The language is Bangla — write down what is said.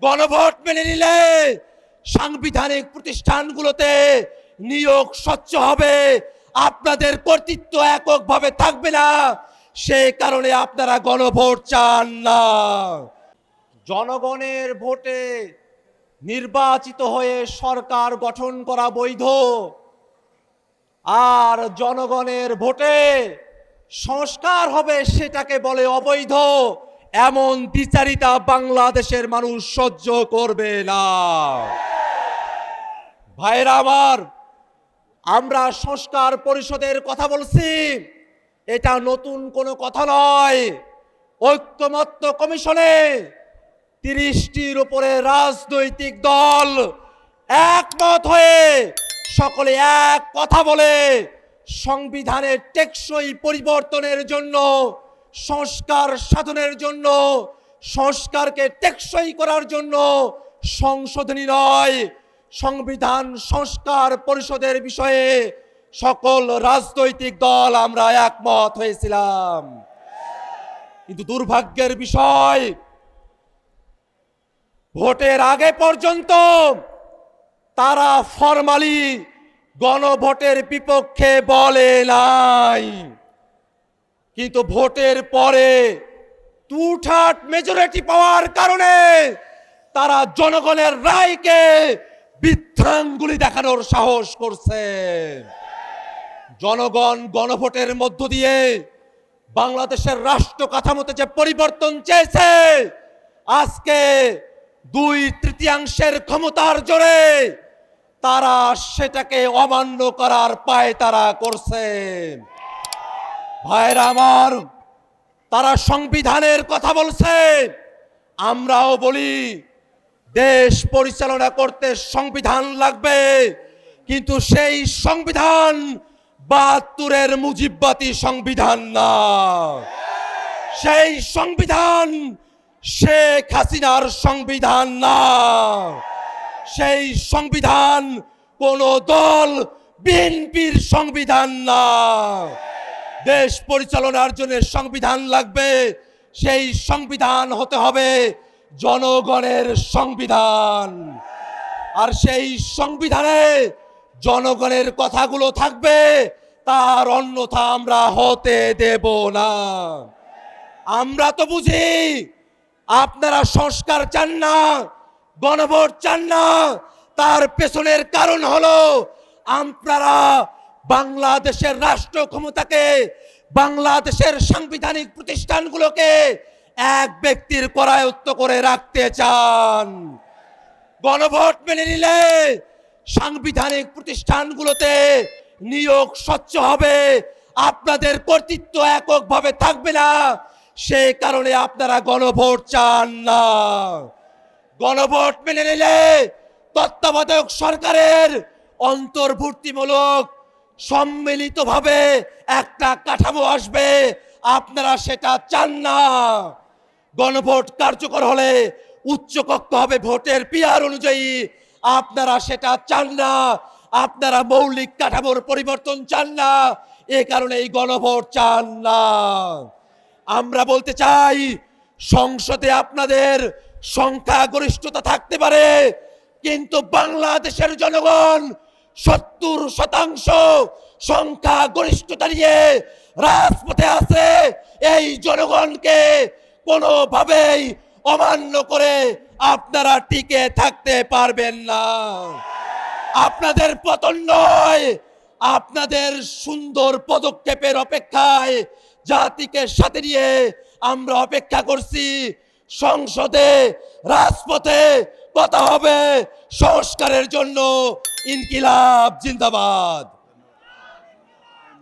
গণভোট মেনে নিলে সাংবিধানিক প্রতিষ্ঠানগুলোতে নিয়োগ স্বচ্ছ হবে, আপনাদের কর্তৃত্ব এককভাবে থাকবে না। সেই কারণে আপনারা গণভোট চান না। জনগণের ভোটে নির্বাচিত হয়ে সরকার গঠন করা বৈধ, আর জনগণের ভোটে সংস্কার হবে সেটাকে বলে অবৈধ। এমন দ্বিচারিতা বাংলাদেশের মানুষ সহ্য করবে না। ভাইরা আমার, আমরা সংস্কার পরিষদের কথা বলছি, এটা নতুন কোনো কথা নয়। ঐক্যমত্য কমিশনে 30টির উপরে রাজনৈতিক দল একমত হয়ে সকলে এক কথা বলে সংবিধানের টেকসই পরিবর্তনের জন্য, সংস্কার সাধনের জন্য, সংস্কারকে টেকসই করার জন্য সংশোধনী নয়, সংবিধান সংস্কার পরিষদের বিষয়ে সকল রাজনৈতিক দল আমরা একমত হয়েছিলাম। কিন্তু দুর্ভাগ্যের বিষয়, ভোটের আগে পর্যন্ত তারা ফরমালি গণভোটের বিপক্ষে বলে নাই, কিন্তু ভোটের পরে টুঠাট মেজরিটি পাওয়ার কারণে তারা জনগণের রায়কে বৃদ্ধাঙ্গুলি দেখানোর সাহস করছে। জনগণ গণভোটের মধ্য দিয়ে বাংলাদেশের রাষ্ট্র কাঠামোতে যে পরিবর্তন চেয়েছে, আজকে 2/3 ক্ষমতার জোরে তারা সেটাকে অমান্য করার পায়তারা করছে। ভাইরা আমার, তারা সংবিধানের কথা বলছে, আমরাও বলি দেশ পরিচালনা করতে সংবিধান লাগবে, কিন্তু সেই সংবিধান 72-এর মুজিববাদী সংবিধান না। সেই সংবিধান শেখ হাসিনার সংবিধান না। সেই সংবিধান কোন দল বিএনপির সংবিধান না। দেশ পরিচালনার জন্য সংবিধান লাগবে, সেই সংবিধান হতে হবে জনগণের সংবিধান। আর সেই সংবিধানে জনগণের কথাগুলো থাকবে, তার অন্যথা আমরা হতে দেব না। আমরা তো বুঝি আপনারা সংস্কার চান না, গণভোট চান না। তার পেছনের কারণ হলো আপনারা বাংলাদেশের রাষ্ট্র ক্ষমতাকে, বাংলাদেশের সাংবিধানিক প্রতিষ্ঠানগুলোকে এক ব্যক্তির করায়ত্ত করে রাখতে চান। গণভোট মেনে নিলে সাংবিধানিক প্রতিষ্ঠানগুলোতে নিয়োগ স্বচ্ছ হবে, আপনাদের কর্তৃত্ব এককভাবে থাকবে না। সেই কারণে আপনারা গণভোট চান না। গণভোট মেনে নিলে তত্ত্বাবধায়ক সরকারের অন্তর্ভুক্তিমূলক সম্মিলিতভাবে একটা কাঠামো আসবে, আপনারা সেটা চান না। গণভোট কার্যকর হলে উচ্চকক্ষ হবে ভোটের পিয়ার অনুযায়ী, আপনারা সেটা চান না। আপনারা মৌলিক কাঠামোর পরিবর্তন চান না, এ কারণে এই গণভোট চান না। আমরা বলতে চাই, সংসদে আপনাদের সংখ্যাগরিষ্ঠতা থাকতে পারে, কিন্তু বাংলাদেশের জনগণ 70% সংখ্যাগরিষ্ঠতা নিয়ে রাজপথে আছে। এই জনগণকে কোনোভাবেই অমান্য করে আপনারা টিকে থাকতে পারবেন না। আপনাদের পতন নয়, আপনাদের সুন্দর পদক্ষেপের অপেক্ষায় জাতিকে সাথে নিয়ে আমরা অপেক্ষা করছি। সংসদে, রাজপথে কথা হবে সংস্কারের জন্য। ইনকিলাব জিন্দাবাদ।